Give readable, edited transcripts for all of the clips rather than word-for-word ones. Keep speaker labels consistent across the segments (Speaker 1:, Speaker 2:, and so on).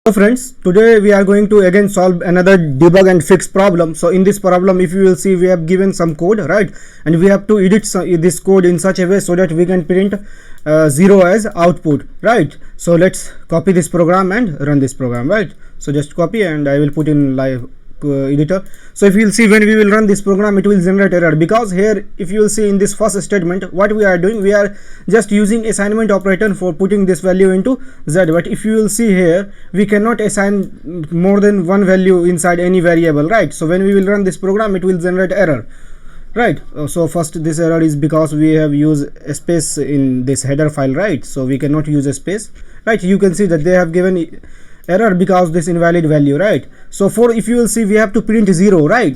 Speaker 1: So friends, today we are going to again solve another debug and fix problem. So in this problem, if you will see, we have given some code, right, and we have to edit this code in such a way so that we can print 0 as output, right. So let's copy this program and run this program, right. So just copy and I will put in live editor. So if you will see, when we will run this program, it will generate error, because here if you will see in this first statement, what we are doing, we are just using assignment operator for putting this value into z. But if you will see here, we cannot assign more than one value inside any variable, right. So when we will run this program, it will generate error, right. So first, this error is because we have used a space in this header file, right. So we cannot use a space, right. You can see that they have given error because this invalid value, right. So for, if you will see, we have to print 0, right.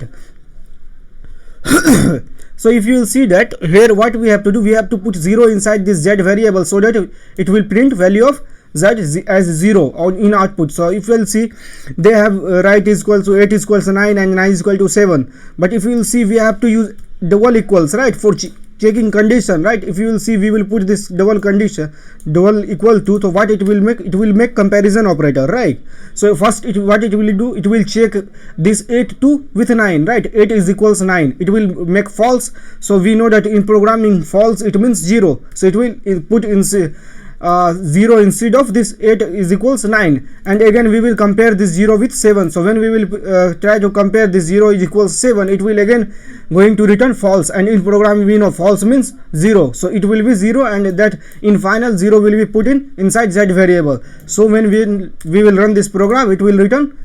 Speaker 1: So if you will see that here, what we have to do, we have to put 0 inside this z variable so that it will print value of z as 0 in output. So if you will see, they have right is equal to 8 is equal to 9 and 9 is equal to 7, but if you will see, we have to use double equals, right, for checking condition, right. If you will see, we will put this double condition, double equal to, so what it will make, it will make comparison operator, right. So first, what it will do, it will check this 8 2 with 9, right. 8 is equals 9, it will make false. So we know that in programming, false it means 0, so it will put in 0 instead of this 8 is equals 9, and again we will compare this 0 with 7. So when we will try to compare this 0 is equals 7, it will again going to return false, and in programming we know false means 0, so it will be 0, and that in final 0 will be put in inside z variable. So when we will run this program, it will return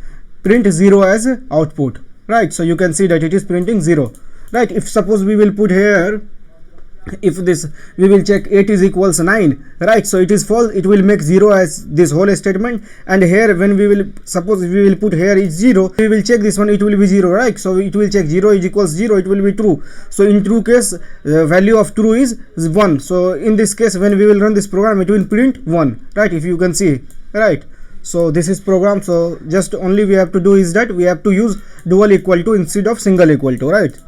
Speaker 1: print 0 as output, right. So you can see that it is printing 0, right. If suppose we will put here, if this, we will check 8 is equals 9, right. So it is false, it will make 0 as this whole statement, and here when we will, suppose we will put here is 0, we will check this one, it will be 0, right. So it will check 0 is equals 0, it will be true. So in true case, value of true is 1. So in this case, when we will run this program, it will print 1, right. If you can see, right. So this is program. So just only we have to do is that we have to use double equal to instead of single equal to, right.